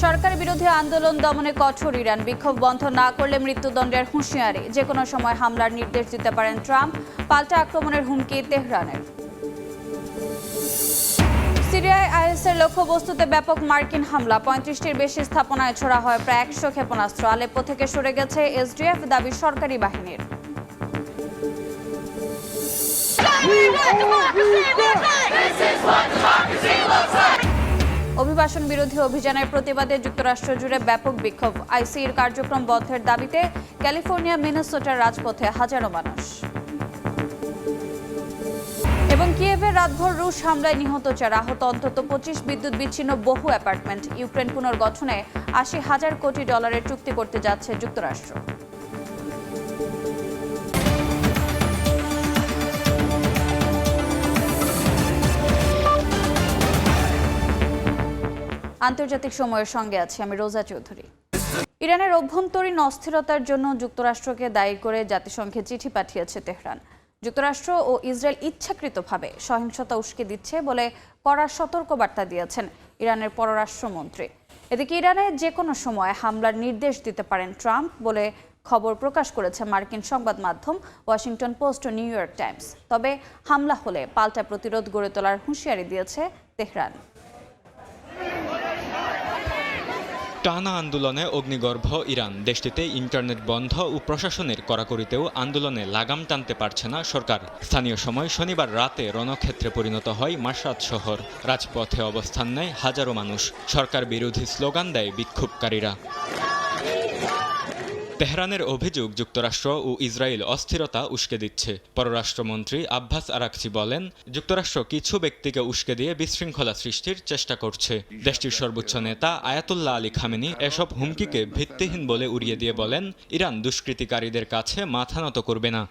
সরকার বিরোধী আন্দোলন দমনে কঠোর ইরান, বিক্ষোভ বন্ধ না করলে মৃত্যুদণ্ডের হুঁশিয়ারি, যে কোনো সময় হামলার নির্দেশ দিতে পারেন ট্রাম্প, পাল্টা আক্রমণের হুমকি তেহরানের। সিরিয়ায় আইএসের লক্ষ্যবস্তুতে ব্যাপক মার্কিন হামলা, 35টির বেশি স্থাপনায় ছোড়া হয় প্রায় 100 ক্ষেপণাস্ত্র। আলেপ্পো থেকে সরে গেছে এসডিএফ, দাবি সরকারি বাহিনীর। অভিবাসন বিরোধী অভিযানের প্রতিবাদে যুক্তরাষ্ট্র জুড়ে ব্যাপক বিক্ষোভ, আইসিইর কার্যক্রম বন্ধের দাবিতে ক্যালিফোর্নিয়া, মিনেসোটার রাজপথে হাজারো মানুষ। এবং কিয়েভের রাতভর রুশ হামলায় নিহত 4, আহত অন্তত 25, বিদ্যুৎ বিচ্ছিন্ন বহু অ্যাপার্টমেন্ট। ইউক্রেন পুনর্গঠনে $80,000 কোটি চুক্তি করতে যাচ্ছে যুক্তরাষ্ট্র। আন্তর্জাতিক সময়ের সঙ্গে আছি আমি রোজা চৌধুরী। ইরানের অভ্যন্তরীণ অস্থিরতার জন্য যুক্তরাষ্ট্রকে দায়ী করে জাতিসংঘে চিঠি পাঠিয়েছে তেহরান। যুক্তরাষ্ট্র ও ইসরায়েল ইচ্ছাকৃতভাবে সহিংসতা উস্কে দিচ্ছে বলে কড়া সতর্কবার্তা দিয়েছেন ইরানের পররাষ্ট্রমন্ত্রী। এদিকে ইরানে যে কোনো সময় হামলার নির্দেশ দিতে পারেন ট্রাম্প বলে খবর প্রকাশ করেছে মার্কিন সংবাদ মাধ্যম ওয়াশিংটন পোস্ট ও নিউ ইয়র্ক টাইমস। তবে হামলা হলে পাল্টা প্রতিরোধ গড়ে তোলার হুঁশিয়ারি দিয়েছে তেহরান। টানা আন্দোলনে অগ্নিগর্ভ ইরান, দেশটিতে ইন্টারনেট বন্ধ ও প্রশাসনের কড়াকড়িতেও আন্দোলনে লাগাম টানতে পারছে না সরকার। স্থানীয় সময় শনিবার রাতে রণক্ষেত্রে পরিণত হয় মাশাদ শহর। রাজপথে অবস্থান নেয় হাজারো মানুষ, সরকার বিরোধী স্লোগান দেয় বিক্ষোভকারীরা। তেহরানের অভিযোগ, যুক্তরাষ্ট্র ও ইসরায়েল অস্থিরতা উস্কে দিচ্ছে। পররাষ্ট্রমন্ত্রী আব্বাস আরাকচি বলেন, যুক্তরাষ্ট্র কিছু ব্যক্তিকে উস্কে দিয়ে বিশৃঙ্খলা সৃষ্টির চেষ্টা করছে। দেশটির সর্বোচ্চ নেতা আয়াতুল্লাহ আলী খামেনি এসব হুমকিকে ভিত্তিহীন বলে উড়িয়ে দিয়ে বলেন, ইরান দুষ্কৃতিকারীদের কাছে মাথা নত করবে না।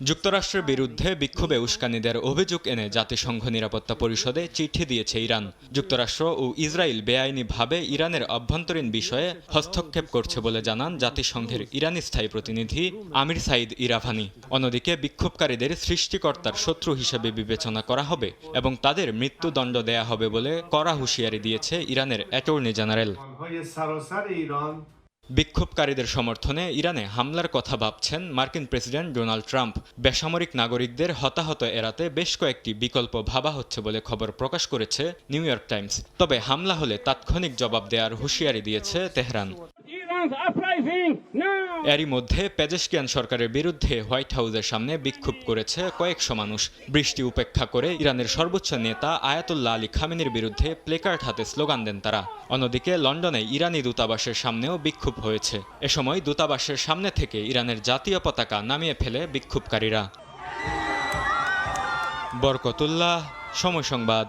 যুক্তরাষ্ট্রের বিরুদ্ধে বিক্ষোভে উস্কানি দেওয়ার অভিযোগ এনে জাতিসংঘ নিরাপত্তা পরিষদে চিঠি দিয়েছে ইরান। যুক্তরাষ্ট্র ও ইসরায়েল বেআইনিভাবে ইরানের অভ্যন্তরীণ বিষয়ে হস্তক্ষেপ করছে বলে জানান জাতিসংঘের ইরানি স্থায়ী প্রতিনিধি আমির সাইদ ইরাভানি। অন্যদিকে বিক্ষোভকারীদের সৃষ্টিকর্তার শত্রু হিসেবে বিবেচনা করা হবে এবং তাদের মৃত্যুদণ্ড দেয়া হবে বলে কড়া হুঁশিয়ারি দিয়েছে ইরানের অ্যাটর্নি জেনারেল। বিক্ষোভকারীদের সমর্থনে ইরানে হামলার কথা ভাবছেন মার্কিন প্রেসিডেন্ট ডোনাল্ড ট্রাম্প। বেসামরিক নাগরিকদের হতাহত এড়াতে বেশ কয়েকটি বিকল্প ভাবা হচ্ছে বলে খবর প্রকাশ করেছে নিউ ইয়র্ক টাইমস। তবে হামলা হলে তাৎক্ষণিক জবাব দেওয়ার হুঁশিয়ারি দিয়েছে তেহরান। এরই মধ্যে পেজেশকিয়ান সরকারের বিরুদ্ধে হোয়াইট হাউসের সামনে বিক্ষোভ করেছে কয়েকশো মানুষ। বৃষ্টি উপেক্ষা করে ইরানের সর্বোচ্চ নেতা আয়াতুল্লাহ আলী খামেনির বিরুদ্ধে প্লেকার্ড হাতে স্লোগান দেন তারা। অন্যদিকে লন্ডনে ইরানি দূতাবাসের সামনেও বিক্ষোভ হয়েছে। এ সময় দূতাবাসের সামনে থেকে ইরানের জাতীয় পতাকা নামিয়ে ফেলে বিক্ষোভকারীরা। বরকতুল্লাহ, সময় সংবাদ।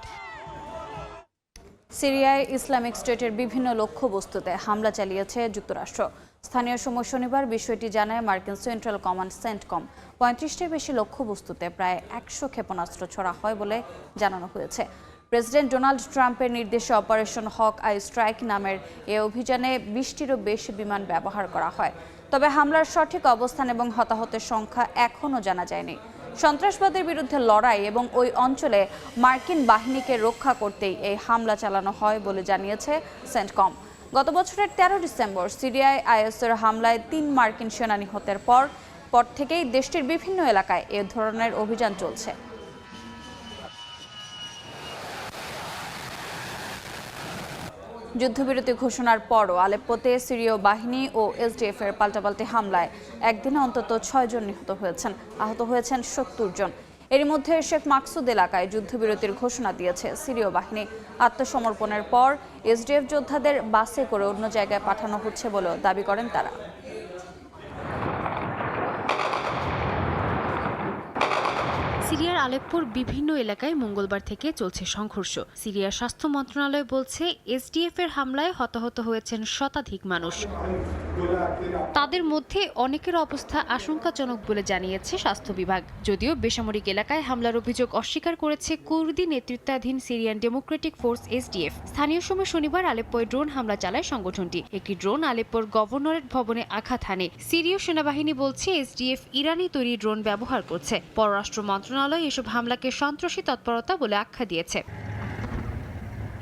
সিরিয়ায় ইসলামিক স্টেটের বিভিন্ন লক্ষ্যবস্তুতে হামলা চালিয়েছে যুক্তরাষ্ট্র। স্থানীয় সময় শনিবার বিষয়টি জানায় মার্কিন সেন্ট্রাল কমান্ড সেন্টকম। 35টির বেশি লক্ষ্যবস্তুতে প্রায় 100 ক্ষেপণাস্ত্র ছোড়া হয় বলে জানানো হয়েছে। প্রেসিডেন্ট ডোনাল্ড ট্রাম্পের নির্দেশে অপারেশন হক আই স্ট্রাইক নামের এ অভিযানে 20টিরও বেশি বিমান ব্যবহার করা হয়। তবে হামলার সঠিক অবস্থান এবং হতাহতের সংখ্যা এখনও জানা যায়নি। সন্ত্রাসবাদের বিরুদ্ধে লড়াই এবং ওই অঞ্চলে মার্কিন বাহিনীকে রক্ষা করতেই এই হামলা চালানো হয় বলে জানিয়েছে সেন্টকম। গত বছরের 13 ডিসেম্বর সিরিয়ায় আইএসের হামলায় 3 মার্কিন সেনা নিহতের পর থেকেই দেশটির বিভিন্ন এলাকায় এ ধরনের অভিযান চলছে। যুদ্ধবিরতি ঘোষণার পরও আলেপ্পোতে সিরীয় বাহিনী ও এসডিএফ এর পাল্টাপাল্টি হামলায় একদিনে অন্তত 6 জন নিহত হয়েছেন, আহত হয়েছেন 70 জন। এর মধ্যে শেখ মাকসুদ এলাকায় যুদ্ধবিরতির ঘোষণা দিয়েছে সিরীয় বাহিনী। আত্মসমর্পণের পর এসডিএফ যোদ্ধাদের বাসে করে অন্য জায়গায় পাঠানো হচ্ছে বলেও দাবি করেন তারা। সিরিয়ার আলেপ্পোর বিভিন্ন এলাকায় মঙ্গলবার থেকে চলছে সংঘর্ষ। সিরিয়ার স্বাস্থ্য মন্ত্রণালয় বলছে, এসডিএফ এর হামলায় হতাহত হয়েছেন শতাধিক মানুষ। তাদের মধ্যে অনেকের অবস্থা আশঙ্কাজনক বলে জানিয়েছে স্বাস্থ্য বিভাগ। যদিও বেসামরিক এলাকায় হামলার অভিযোগ অস্বীকার করেছে কুর্দি নেতৃত্বাধীন সিরিয়ান ডেমোক্রেটিক ফোর্স এসডিএফ। স্থানীয় সময় শনিবার আলেপ্পোয় ড্রোন হামলা চালায় সংগঠনটি। একটি ড্রোন আলেপ্পোর গভর্নরেট ভবনে আঘাত হানে। সিরীয় সেনাবাহিনী বলছে, এসডিএফ ইরানি তৈরি ড্রোন ব্যবহার করছে। পররাষ্ট্র মন্ত্রণালয় এসব হামলাকে সন্ত্রাসী তৎপরতা বলে আখ্যা দিয়েছে।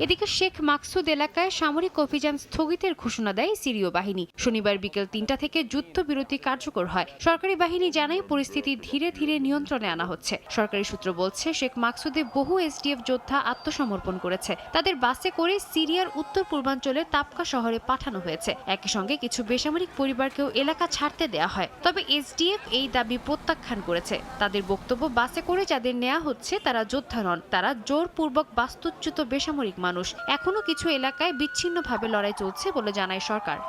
এদিকে শেখ মাকসুদ এলাকায় সামরিক অভিযান স্থগিতের ঘোষণা দেয় সিরীয় বাহিনী। শনিবার বিকেল ৩টা থেকে যুদ্ধবিরতি কার্যকর হয়। সরকারি বাহিনী জানায় পরিস্থিতি ধীরে ধীরে নিয়ন্ত্রণে আনা হচ্ছে। সরকারি সূত্র বলছে শেখ মাকসুদে বহু এসডিএফ যোদ্ধা আত্মসমর্পণ করেছে। তাদের বাসে করে সিরিয়ার উত্তর পূর্বাঞ্চলের তাবকা শহরে পাঠানো হয়েছে। একই সঙ্গে কিছু বেসামরিক পরিবারকেও এলাকা ছাড়তে দেয়া হয়। তবে এসডিএফ এই দাবি প্রত্যাখ্যান করেছে। তাদের বক্তব্য, বাসে করে যাদের নেওয়া হচ্ছে তারা যোদ্ধা নন, তারা জোরপূর্বক বাস্তুচ্যুত বেসামরিক মানুষ। এখনো কিছু এলাকায় বিচ্ছিন্নভাবে লড়াই চলছে বলে জানায় সরকার।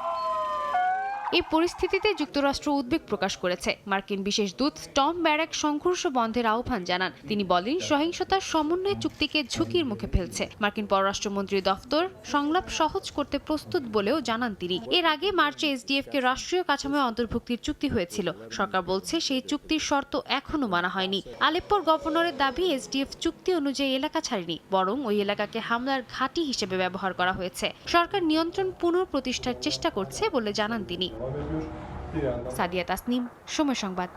এই পরিস্থিতিতে যুক্তরাষ্ট্র উদ্বেগ প্রকাশ করেছে। মার্কিন বিশেষ দূত টম ব্যারাক সংঘর্ষ বন্ধের আহ্বান জানান। তিনি বলেন, সহিংসতার সমন্বয় চুক্তিকে ঝুঁকির মুখে ফেলছে। মার্কিন পররাষ্ট্রমন্ত্রী দফতর সংলাপ সহজ করতে প্রস্তুত বলেও জানান তিনি। এর আগে মার্চে এসডিএফকে রাষ্ট্রীয় কাঠামোয় অন্তর্ভুক্তির চুক্তি হয়েছিল। সরকার বলছে সেই চুক্তির শর্ত এখনো মানা হয়নি। আলেপ্পোর গভর্নরের দাবি, এসডিএফ চুক্তি অনুযায়ী এলাকা ছাড়েনি, বরং ওই এলাকাকে হামলার ঘাঁটি হিসেবে ব্যবহার করা হয়েছে। সরকার নিয়ন্ত্রণ পুনঃপ্রতিষ্ঠার চেষ্টা করছে বলে জানান তিনি। সাদিয়া তাসনিম, সময় সংবাদ।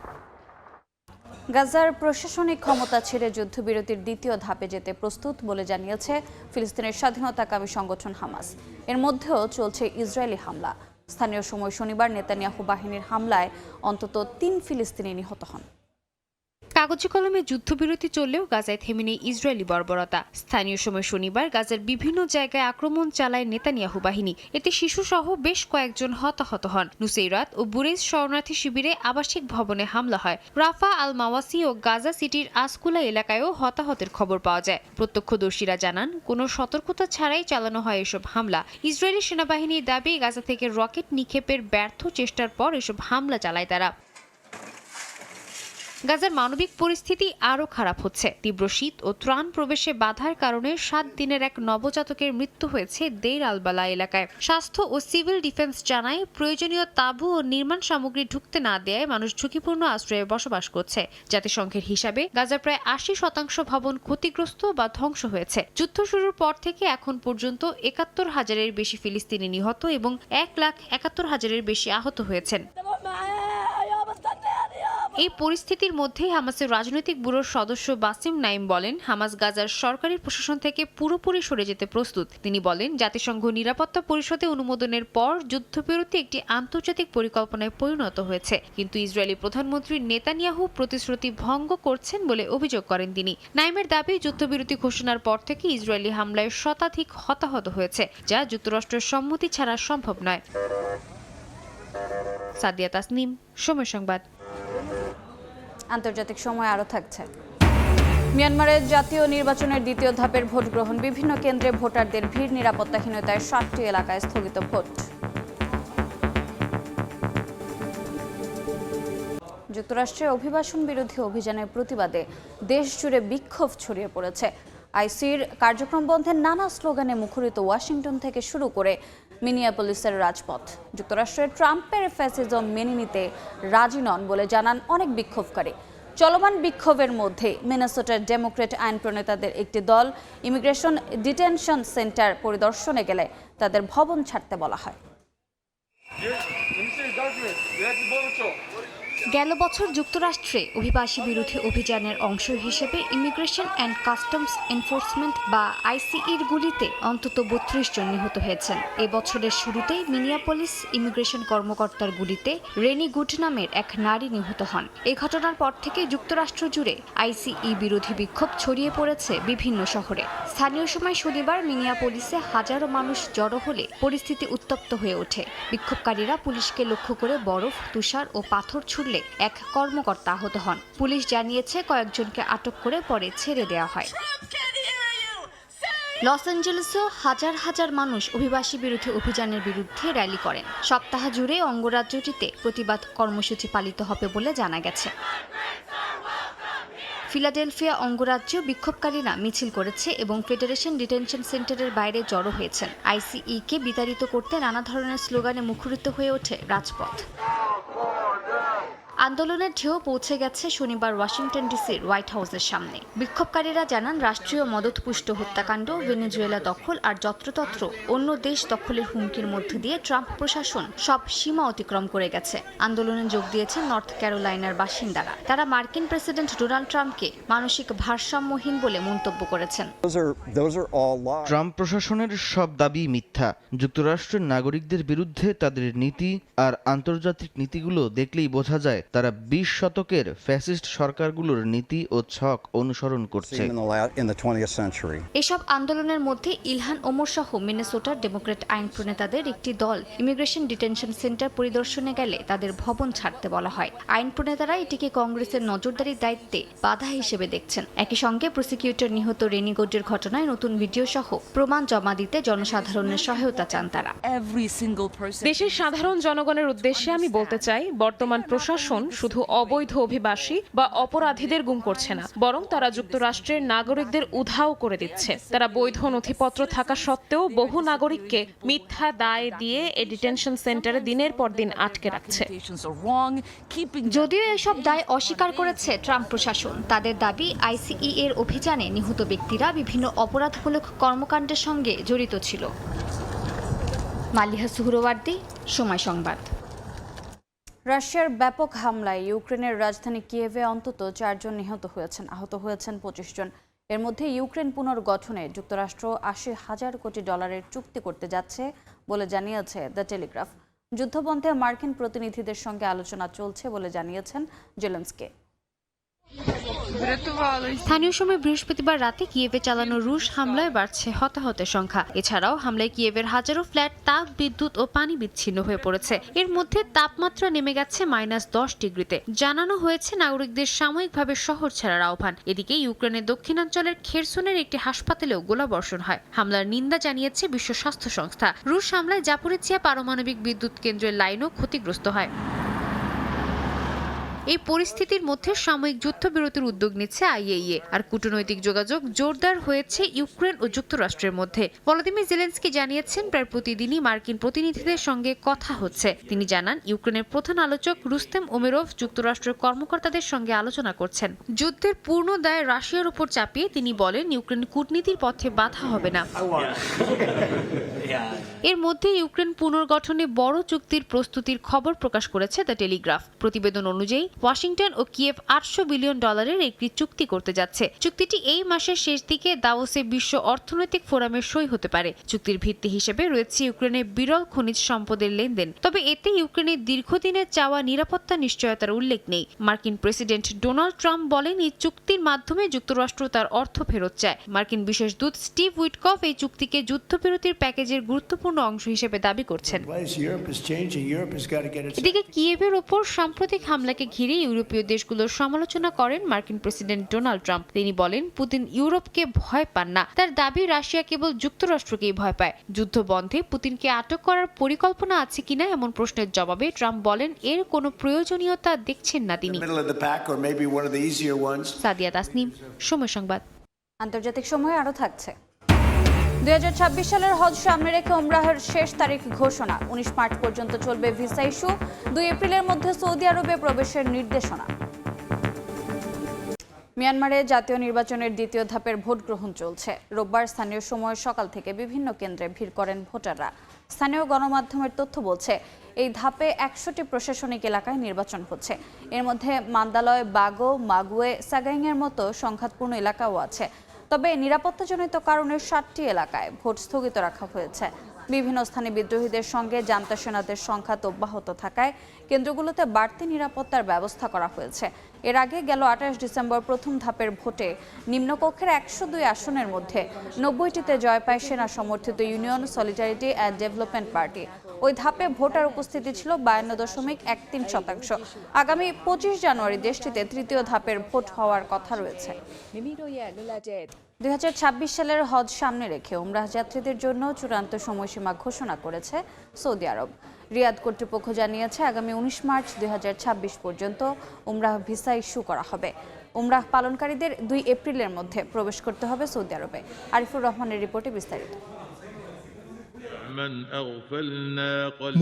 গাজার প্রশাসনিক ক্ষমতা ছেড়ে যুদ্ধবিরতির দ্বিতীয় ধাপে যেতে প্রস্তুত বলে জানিয়েছে ফিলিস্তিনের স্বাধীনতাকামী সংগঠন হামাস। এর মধ্যেও চলছে ইসরায়েলি হামলা। স্থানীয় সময় শনিবার নেতানিয়াহু বাহিনীর হামলায় অন্তত ৩ ফিলিস্তিনি নিহত হন। কাগজে কলমে যুদ্ধবিরতি চললেও গাজায় থেমে নেই ইসরায়েলি বর্বরতা। স্থানীয় সময় শনিবার গাজার বিভিন্ন জায়গায় আক্রমণ চালায় নেতানিয়াহু বাহিনী। এতে শিশুসহ বেশ কয়েকজন হতাহত হন। নুসেইরাত ও বুরেজ শরণার্থী শিবিরে আবাসিক ভবনে হামলা হয়। রাফা আল মাওয়াসি ও গাজা সিটির আসকুলা এলাকায়ও হতাহতের খবর পাওয়া যায়। প্রত্যক্ষদর্শীরা জানান, কোনো সতর্কতা ছাড়াই চালানো হয় এসব হামলা। ইসরায়েলি সেনাবাহিনীর দাবি, গাজা থেকে রকেট নিক্ষেপের ব্যর্থ চেষ্টার পর এসব হামলা চালায় তারা। গাজার মানবিক পরিস্থিতি আরও খারাপ হচ্ছে। তীব্র শীত ও ত্রাণ প্রবেশে বাধার কারণে 7 দিনের এক নবজাতকের মৃত্যু হয়েছে দেইর আল-বালা এলাকায়। স্বাস্থ্য ও সিভিল ডিফেন্স জানায়, প্রয়োজনীয় তাঁবু ও নির্মাণ সামগ্রী ঢুকতে না দেয় মানুষ ঝুঁকিপূর্ণ আশ্রয়ে বসবাস করছে। জাতিসংঘের হিসাবে গাজার প্রায় 80% ভবন ক্ষতিগ্রস্ত বা ধ্বংস হয়েছে। যুদ্ধ শুরুর পর থেকে এখন পর্যন্ত 71,000-এর বেশি ফিলিস্তিনি নিহত এবং 1,71,000-এর বেশি আহত হয়েছেন। এই পরিস্থিতির মধ্যেই হামাসের রাজনৈতিক ব্যুরোর সদস্য বাসিম নাইম বলেন, হামাস গাজার সরকারি প্রশাসন থেকে পুরোপুরি সরে যেতে প্রস্তুত। তিনি বলেন, জাতিসংঘ নিরাপত্তা পরিষদে অনুমোদনের পর যুদ্ধবিরতি একটি আন্তর্জাতিক পরিকল্পনায় পরিণত হয়েছে, কিন্তু ইসরায়েলি প্রধানমন্ত্রী নেতানিয়াহু প্রতিশ্রুতি ভঙ্গ করছেন বলে অভিযোগ করেন তিনি। নাইমের দাবি, যুদ্ধবিরতি ঘোষণার পর থেকে ইসরায়েলি হামলায় শতাধিক হতাহত হয়েছে, যা যুক্তরাষ্ট্রের সম্মতি ছাড়া সম্ভব নয়। সাদিয়া তাসনিম, সময় সংবাদ। আন্তর্জাতিক সময় আরও থাকছে। মিয়ানমারের জাতীয় নির্বাচনের দ্বিতীয় ধাপের ভোট গ্রহণ। বিভিন্ন কেন্দ্রে ভোটারদের ভিড়, নিরাপত্তাহীনতায় 7টি এলাকায় স্থগিত ভোট। যুক্তরাষ্ট্রে অভিবাসন বিরোধী অভিযানের প্রতিবাদে দেশ জুড়ে বিক্ষোভ ছড়িয়ে পড়েছে। আইসির কার্যক্রম বন্ধের নানা স্লোগানে মুখরিত ওয়াশিংটন থেকে শুরু করে মিনিয়াপলিসের রাজপথ। যুক্তরাষ্ট্রের ট্রাম্পের ফ্যাসিজম মেনে নিতে রাজি নন বলে জানান অনেক বিক্ষোভকারী। চলমান বিক্ষোভের মধ্যে মিনেসোটার ডেমোক্র্যাট আইন প্রণেতাদের একটি দল ইমিগ্রেশন ডিটেনশন সেন্টার পরিদর্শনে গেলে তাদের ভবন ছাড়তে বলা হয়। গেল বছর যুক্তরাষ্ট্রে অভিবাসী বিরোধী অভিযানের অংশ হিসেবে ইমিগ্রেশন অ্যান্ড কাস্টমস এনফোর্সমেন্ট বা আইসিইর গুলিতে অন্তত 32 জন নিহত হয়েছেন। এবছরের শুরুতেই মিনিয়াপলিস ইমিগ্রেশন কর্মকর্তার গুলিতে রেনি গুড নামের এক নারী নিহত হন। এই ঘটনার পর থেকে যুক্তরাষ্ট্র জুড়ে আইসিই বিরোধী বিক্ষোভ ছড়িয়ে পড়েছে বিভিন্ন শহরে। স্থানীয় সময় শনিবার মিনিয়াপলিসে হাজারো মানুষ জড়ো হলে পরিস্থিতি উত্তপ্ত হয়ে ওঠে। বিক্ষোভকারীরা পুলিশকে লক্ষ্য করে বরফ, তুষার ও পাথর ছুড়লে এক কর্মকর্তা আহত হন। পুলিশ জানিয়েছে কয়েকজনকে আটক করে পরে ছেড়ে দেওয়া হয়। লস অ্যাঞ্জেলেসেও হাজার হাজার মানুষ অভিবাসী বিরোধী অভিযানের বিরুদ্ধে র্যালি করেন। সপ্তাহ জুড়ে অঙ্গরাজ্যটিতে প্রতিবাদ কর্মসূচি পালিত হবে বলে জানা গেছে। ফিলাডেলফিয়া অঙ্গরাজ্যেও বিক্ষোভকারীরা মিছিল করেছে এবং ফেডারেশন ডিটেনশন সেন্টারের বাইরে জড়ো হয়েছেন। আইসিইকে বিতাড়িত করতে নানা ধরনের স্লোগানে মুখরিত হয়ে ওঠে রাজপথ। আন্দোলনের ঢেউ পৌঁছে গেছে শনিবার ওয়াশিংটন ডিসির হোয়াইট হাউসের সামনে। বিক্ষোভকারীরা জানান রাষ্ট্রীয় মদতপুষ্ট হত্যাকাণ্ড, ভেনেজুয়েলা দখল আর যত্রতত্র অন্য দেশ দখলের হুমকির মধ্য দিয়ে ট্রাম্প প্রশাসন সব সীমা অতিক্রম করে গেছে। আন্দোলনে যোগ দিয়েছেন নর্থ ক্যারোলাইনার বাসিন্দারা। তারা মার্কিন প্রেসিডেন্ট ডোনাল্ড ট্রাম্পকে মানসিক ভারসাম্যহীন বলে মন্তব্য করেছেন। ট্রাম্প প্রশাসনের সব দাবি মিথ্যা। যুক্তরাষ্ট্রের নাগরিকদের বিরুদ্ধে তাদের নীতি আর আন্তর্জাতিক নীতিগুলো দেখলেই বোঝা যায় তারা 20 শতকের ফ্যাসিস্ট সরকারগুলোর নীতি ও ছক অনুসরণ করছে। এসব আন্দোলনের মধ্যে ইলহান ওমর সহ মিনেসোটার ডেমোক্র্যাট আইন প্রণেতাদের একটি দল ইমিগ্রেশন ডিটেনশন সেন্টার পরিদর্শনে গেলে তাদের ভবন ছাড়তে বলা হয়। আইন প্রণেতারা এটিকে কংগ্রেসের নজরদারির দায়িত্বে বাধা হিসেবে দেখছেন। একই সঙ্গে প্রসিকিউটর নিহত রেনিগোডের ঘটনায় নতুন ভিডিও সহ প্রমাণ জমা দিতে জনসাধারণের সহায়তা চান তারা। দেশের সাধারণ জনগণের উদ্দেশ্যে আমি বলতে চাই, বর্তমান প্রশাসন শুধু অবৈধ অভিবাসী বা অপরাধীদের গুম করছে না, বরং তারা যুক্তরাষ্ট্রের নাগরিকদের উধাও করে দিচ্ছে। তারা বৈধ নথিপত্র থাকা সত্ত্বেও বহু নাগরিককে মিথ্যা দায় দিয়ে এই ডিটেনশন সেন্টারে দিনের পর দিন আটকে রাখছে। যদিও এসব দায় অস্বীকার করেছে ট্রাম্প প্রশাসন, তাদের দাবি আইসিই এর অভিযানে নিহত ব্যক্তিরা বিভিন্ন অপরাধমূলক কর্মকাণ্ডের সঙ্গে জড়িত ছিল। মালিহা সুহরওয়ার্দী, সময় সংবাদ। রাশিয়ার ব্যাপক হামলায় ইউক্রেনের রাজধানী কিয়েভে অন্তত 4 জন নিহত হয়েছেন, আহত হয়েছেন 25 জন। এর মধ্যে ইউক্রেন পুনর্গঠনে যুক্তরাষ্ট্র $80,000 কোটি চুক্তি করতে যাচ্ছে বলে জানিয়েছে দ্য টেলিগ্রাফ। যুদ্ধবন্ধে মার্কিন প্রতিনিধিদের সঙ্গে আলোচনা চলছে বলে জানিয়েছেন জেলেনস্কি। স্থানীয় সময় বৃহস্পতিবার রাতে কিয়েভে চালানো রুশ হামলায় বাড়ছে হতাহতের সংখ্যা। এছাড়াও হামলায় কিয়েভের হাজারো ফ্ল্যাট, তাপ, বিদ্যুৎ ও পানি বিচ্ছিন্ন হয়ে পড়েছে। এর মধ্যে তাপমাত্রা নেমে গেছে -10 ডিগ্রিতে। জানানো হয়েছে নাগরিকদের সাময়িকভাবে শহর ছাড়ার আহ্বান। এদিকে ইউক্রেনের দক্ষিণাঞ্চলের খেরসনের একটি হাসপাতালেও গোলাবর্ষণ হয়। হামলার নিন্দা জানিয়েছে বিশ্ব স্বাস্থ্য সংস্থা। রুশ হামলায় জাপোরিজিয়া পারমাণবিক বিদ্যুৎ কেন্দ্রের লাইনও ক্ষতিগ্রস্ত হয়। এই পরিস্থিতির মধ্যে সাময়িক যুদ্ধবিরতির উদ্যোগ নিচ্ছে আইএইএ, আর কূটনৈতিক যোগাযোগ জোরদার হয়েছে ইউক্রেন ও যুক্তরাষ্ট্রের মধ্যে। ভলোদিমির জেলেনস্কি জানিয়েছেন প্রায় প্রতিদিনই মার্কিন প্রতিনিধিদের সঙ্গে কথা হচ্ছে। তিনি জানান ইউক্রেনের প্রধান আলোচক রুস্তেম ওমেরভ যুক্তরাষ্ট্রের কর্মকর্তাদের সঙ্গে আলোচনা করছেন। যুদ্ধের পূর্ণ দায় রাশিয়ার উপর চাপিয়ে তিনি বলেন ইউক্রেন কূটনীতির পথে বাধা হবে না। এর মধ্যে ইউক্রেন পুনর্গঠনে বড় চুক্তির প্রস্তুতির খবর প্রকাশ করেছে দ্য টেলিগ্রাফ। প্রতিবেদন অনুযায়ী ওয়াশিংটন ও কিয়েভ $800 বিলিয়ন একটি চুক্তি করতে যাচ্ছে। চুক্তিটি এই মাসের শেষ দিকে দাভোসে বিশ্ব অর্থনৈতিক ফোরামের সই হতে পারে। চুক্তির ভিত্তি হিসেবে রয়েছে ইউক্রেনের বিরল খনিজ সম্পদের লেনদেন। তবে এতে ইউক্রেনের দীর্ঘদিনের চাওয়া নিরাপত্তা নিশ্চয়তার উল্লেখ নেই। মার্কিন প্রেসিডেন্ট ডোনাল্ড ট্রাম্প বলেন এই চুক্তির মাধ্যমে যুক্তরাষ্ট্র তার অর্থ ফেরত চায়। মার্কিন বিশেষ দূত স্টিভ উইটকফ এই চুক্তিকে যুদ্ধবিরতির প্যাকেজের গুরুত্বপূর্ণ অংশ হিসেবে দাবি করছেন। এদিকে কিয়েভের ওপর সাম্প্রতিক হামলাকে ঘিরে ইউরোপীয় দেশগুলোর সমালোচনা করেন মার্কিন প্রেসিডেন্ট ডোনাল্ড ট্রাম্প। তিনি বলেন পুতিন ইউরোপকে ভয় পান না। তার দাবি রাশিয়া কেবল যুক্তরাষ্ট্রকেই ভয় পায়। যুদ্ধ বন্ধে পুতিনকে আটক করার পরিকল্পনা আছে কিনা এমন প্রশ্নের জবাবে ট্রাম্প বলেন এর কোনো প্রয়োজনীয়তা দেখছেন না তিনি। সাদিয়া তাসনিম, সময় সংবাদ। আন্তর্জাতিক সময় আরও থাকছে। 2026 সালের হজ সামনে রেখে উমরাহের শেষ তারিখ ঘোষণা। 19 মার্চ পর্যন্ত চলবে ভিসা ইস্যু। 2 এপ্রিলের মধ্যে সৌদি আরবে প্রবেশের নির্দেশনা। মিয়ানমারে জাতীয় নির্বাচনের দ্বিতীয় ধাপের ভোট গ্রহণ চলছে। রোববার স্থানীয় সময় সকাল থেকে বিভিন্ন কেন্দ্রে ভিড় করেন ভোটাররা। স্থানীয় গণমাধ্যমের তথ্য বলছে এই ধাপে 100টি প্রশাসনিক এলাকায় নির্বাচন হচ্ছে। এর মধ্যে মান্দালয়, বাগো, মাগুয়ে, সাগাইংয়ের মতো সংঘাতপূর্ণ এলাকাও আছে। তবে নিরাপত্তাজনিত কারণে 7টি এলাকায় ভোট স্থগিত রাখা হয়েছে। বিভিন্ন স্থানে বিদ্রোহীদের সঙ্গে জান্তা সেনাদের সংঘাত অব্যাহত থাকায় কেন্দ্রগুলোতে বাড়তি নিরাপত্তার ব্যবস্থা করা হয়েছে। এর আগে গেল 28 ডিসেম্বর প্রথম ধাপের ভোটে নিম্নকক্ষের 102 আসনের মধ্যে 90টিতে জয় পায় সেনা সমর্থিত union solidarity and development party. ওই ধাপে ভোটার উপস্থিতি ছিল 52.13%। আগামী 25 জানুয়ারি দেশটিতে তৃতীয় ধাপের ভোট হওয়ার কথা রয়েছে। 2026 সালের হজ সামনে রেখে উমরাহ যাত্রীদের জন্য চূড়ান্ত সময়সীমা ঘোষণা করেছে সৌদি আরব। রিয়াদ কর্তৃপক্ষ জানিয়েছে আগামী 19 মার্চ 2026 পর্যন্ত উমরাহ ভিসা ইস্যু করা হবে। উমরাহ পালনকারীদের 2 এপ্রিলের মধ্যে প্রবেশ করতে হবে সৌদি আরবে। আরিফুর রহমানের রিপোর্টে বিস্তারিত।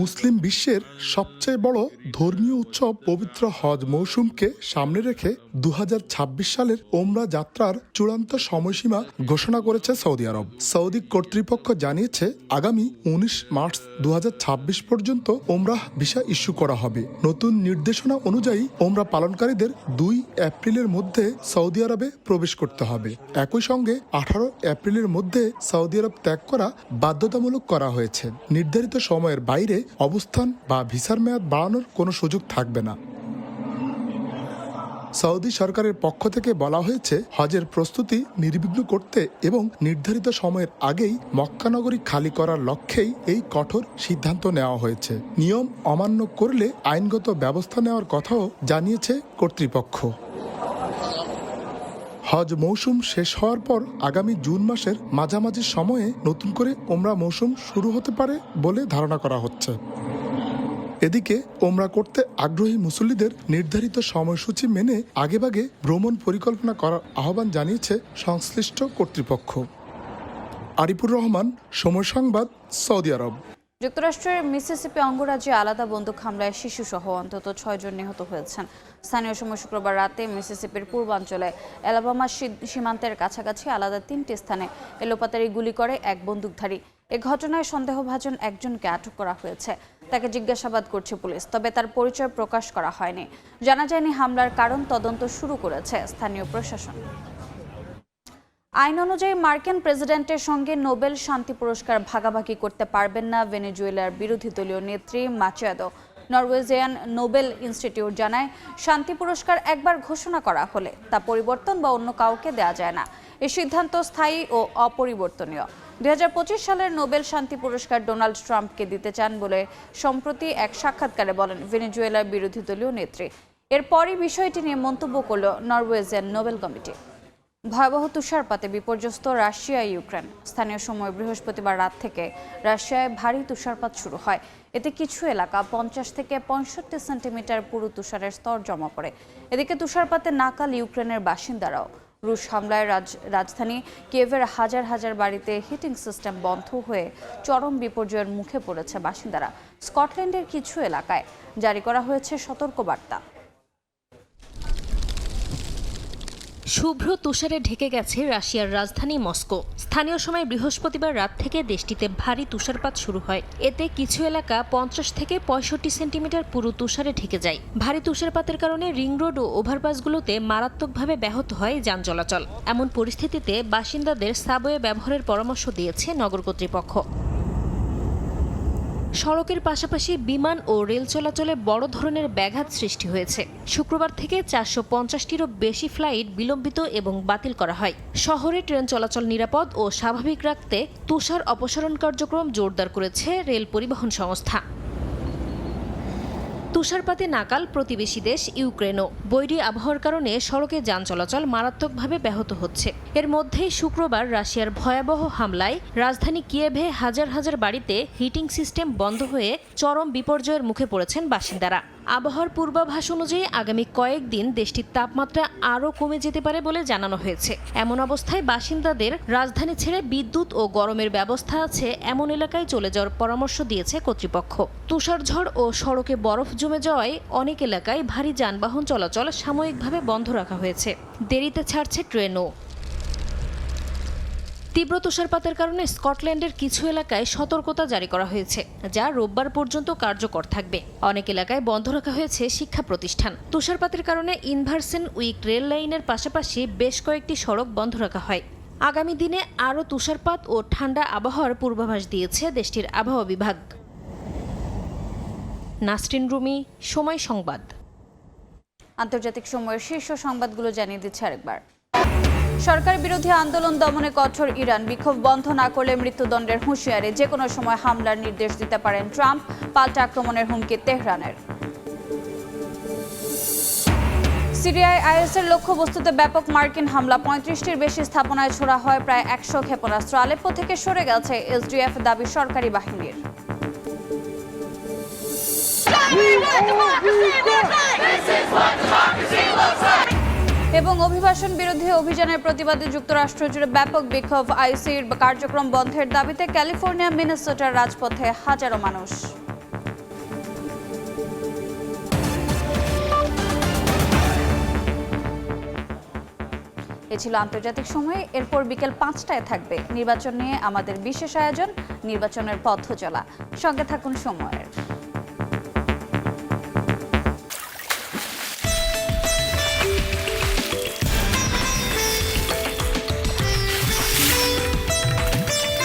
মুসলিম বিশ্বের সবচেয়ে বড় ধর্মীয় উৎসব পবিত্র হজ মৌসুমকে সামনে রেখে 2026 সালের ওমরা যাত্রার চূড়ান্ত সময়সীমা ঘোষণা করেছে সৌদি আরব। সৌদি কর্তৃপক্ষ জানিয়েছে আগামী 19 মার্চ 2026 পর্যন্ত ওমরাহ ভিসা ইস্যু করা হবে। নতুন নির্দেশনা অনুযায়ী ওমরা পালনকারীদের 2 এপ্রিলের মধ্যে সৌদি আরবে প্রবেশ করতে হবে। একই সঙ্গে 18 এপ্রিলের মধ্যে সৌদি আরব ত্যাগ করা বাধ্যতামূলক করা হয়েছে। নির্ধারিত সময়ের বাইরে অবস্থান বা ভিসার মেয়াদ বাড়ানোর কোনো সুযোগ থাকবে না। সৌদি সরকারের পক্ষ থেকে বলা হয়েছে হজের প্রস্তুতি নির্বিঘ্ন করতে এবং নির্ধারিত সময়ের আগেই মক্কা নগরী খালি করার লক্ষ্যেই এই কঠোর সিদ্ধান্ত নেওয়া হয়েছে। নিয়ম অমান্য করলে আইনগত ব্যবস্থা নেওয়ার কথাও জানিয়েছে কর্তৃপক্ষ। হজ মৌসুম শেষ হওয়ার পর আগামী জুন মাসের মাঝামাঝি সময়ে নতুন করে ওমরা মৌসুম শুরু হতে পারে বলে ধারণা করা হচ্ছে। এদিকে ওমরা করতে আগ্রহী মুসল্লিদের নির্ধারিত সময়সূচি মেনে আগেভাগে ভ্রমণ পরিকল্পনা করার আহ্বান জানিয়েছে সংশ্লিষ্ট কর্তৃপক্ষ। আরিফুর রহমান, সময় সংবাদ, সৌদি আরব। যুক্তরাষ্ট্রের মিসিসিপি অঙ্গরাজ্যে আলাদা বন্দুক হামলায় শিশুসহ অন্তত 6 জন নিহত হয়েছেন। স্থানীয় সময় শুক্রবার রাতে মিসিসিপির পূর্বাঞ্চলে অ্যালাবামা সীমান্তের কাছাকাছি আলাদা 3টি স্থানে এলোপাতাড়ি গুলি করে এক বন্দুকধারী। এ ঘটনায় সন্দেহভাজন একজনকে আটক করা হয়েছে। তাকে জিজ্ঞাসাবাদ করছে পুলিশ, তবে তার পরিচয় প্রকাশ করা হয়নি। জানা যায়নি হামলার কারণ। তদন্ত শুরু করেছে স্থানীয় প্রশাসন। আইন অনুযায়ী মার্কিন প্রেসিডেন্টের সঙ্গে নোবেল শান্তি পুরস্কার ভাগাভাগি করতে পারবেন না ভেনেজুয়েলার বিরোধী দলীয় নেত্রী মাচেদো। নরওয়েজিয়ান নোবেল ইনস্টিটিউট জানায়, শান্তি পুরস্কার একবার ঘোষণা করা হলে তা পরিবর্তন বা অন্য কাউকে দেয়া যায় না। এই সিদ্ধান্ত স্থায়ী ও অপরিবর্তনীয়। 2025 সালের নোবেল শান্তি পুরস্কার ডোনাল্ড ট্রাম্পকে দিতে চান বলে সম্প্রতি এক সাক্ষাৎকারে বলেন ভেনেজুয়েলার বিরোধী দলীয় নেত্রী। এরপরই বিষয়টি নিয়ে মন্তব্য করল নরওয়েজিয়ান নোবেল কমিটি। ভয়াবহ তুষারপাতে বিপর্যস্ত রাশিয়া ইউক্রেন। স্থানীয় সময় বৃহস্পতিবার রাত থেকে রাশিয়ায় ভারী তুষারপাত শুরু হয়। এতে কিছু এলাকা 50 থেকে 65 সেন্টিমিটার পুরো তুষারের স্তর জমা পড়ে। এদিকে তুষারপাতে নাকাল ইউক্রেনের বাসিন্দারাও। রুশ হামলায় রাজধানী কিয়েভের হাজার হাজার বাড়িতে হিটিং সিস্টেম বন্ধ হয়ে চরম বিপর্যয়ের মুখে পড়েছে বাসিন্দারা। স্কটল্যান্ডের কিছু এলাকায় জারি করা হয়েছে সতর্কবার্তা। শুভ্র তুষারে ঢেকে গেছে রাশিয়ার রাজধানী মস্কো। স্থানীয় সময় বৃহস্পতিবার রাত থেকে দেশটিতে ভারী তুষারপাত শুরু হয়। এতে কিছু এলাকা 50 থেকে 65 সেন্টিমিটার পুরো তুষারে ঢেকে যায়। ভারী তুষারপাতের কারণে রিং রোড ও ওভারপাসগুলোতে মারাত্মকভাবে ব্যাহত হয় যান চলাচল। এমন পরিস্থিতিতে বাসিন্দাদের সাবওয়ে ব্যবহারের পরামর্শ দিয়েছে নগর কর্তৃপক্ষ। সড়কের পাশাপাশি বিমান ও রেল চলাচলে বড় ধরনের ব্যাঘাত সৃষ্টি হয়েছে। শুক্রবার থেকে 450টিরও বেশি ফ্লাইট বিলম্বিত এবং বাতিল করা হয়। শহরে ট্রেন চলাচল নিরাপদ ও স্বাভাবিক রাখতে তুষার অপসারণ কার্যক্রম জোরদার করেছে রেল পরিবহন সংস্থা। তুষারপাতে নাকাল প্রতিবেশী দেশ ইউক্রেনও। বৈরী আবহাওয়ার কারণে সড়কে যান চলাচল মারাত্মকভাবে ব্যাহত হচ্ছে। এর মধ্যেই শুক্রবার রাশিয়ার ভয়াবহ হামলায় রাজধানী কিয়েভে হাজার হাজার বাড়িতে হিটিং সিস্টেম বন্ধ হয়ে চরম বিপর্যয়ের মুখে পড়েছেন বাসিন্দারা। আবহাওয়ার পূর্বাভাস অনুযায়ী আগামী কয়েকদিন দেশটির তাপমাত্রা আরও কমে যেতে পারে বলে জানানো হয়েছে। এমন অবস্থায় বাসিন্দাদের রাজধানী ছেড়ে বিদ্যুৎ ও গরমের ব্যবস্থা আছে এমন এলাকায় চলে যাওয়ার পরামর্শ দিয়েছে কর্তৃপক্ষ। তুষারঝড় ও সড়কে বরফ জমে যাওয়ায় অনেক এলাকায় ভারী যানবাহন চলাচল সাময়িকভাবে বন্ধ রাখা হয়েছে। দেরিতে ছাড়ছে ট্রেনও। তীব্র তুষারপাতের কারণে স্কটল্যান্ডের কিছু এলাকায় সতর্কতা জারি করা হয়েছে, যা রোববার পর্যন্ত কার্যকর থাকবে। অনেক এলাকায় বন্ধ রাখা হয়েছে শিক্ষা প্রতিষ্ঠান। তুষারপাতের কারণে ইনভারসেন উইক রেল লাইনের পাশাপাশি বেশ কয়েকটি সড়ক বন্ধ রাখা হয়। আগামী দিনে আরও তুষারপাত ও ঠান্ডা আবহাওয়ার পূর্বাভাস দিয়েছে দেশটির আবহাওয়া বিভাগ। নাসরিন রুমি, সময় সংবাদ। আন্তর্জাতিক সময়ের শীর্ষ সংবাদগুলো জানিয়ে দিচ্ছে আরেকবার। সরকার বিরোধী আন্দোলন দমনে কঠোর ইরান। বিক্ষোভ বন্ধ না করলে মৃত্যুদণ্ডের হুঁশিয়ারি। যে কোনো সময় হামলার নির্দেশ দিতে পারেন ট্রাম্প। পাল্টা আক্রমণের হুমকি তেহরানের। সিরিয়ায় আইএসের লক্ষ্যবস্তুতে ব্যাপক মার্কিন হামলা। 35টির বেশি স্থাপনায় ছোড়া হয় প্রায় 100 ক্ষেপণাস্ত্র। আলেপ্পো থেকে সরে গেছে এসডিএফ, দাবি সরকারি বাহিনীর। এবং অভিবাসন বিরোধী অভিযানের প্রতিবাদে যুক্তরাষ্ট্র জুড়ে ব্যাপক বিক্ষোভ, আইসির কার্যক্রম বন্ধের দাবিতে ক্যালিফোর্নিয়া, মিনেসোটার রাজপথে হাজারো মানুষ। এ ছিল আন্তর্জাতিক সময়। এরপর বিকেল 5টায় থাকবে নির্বাচন নিয়ে আমাদের বিশেষ আয়োজন, নির্বাচনের পথ চলা। সঙ্গে থাকুন সময়ের।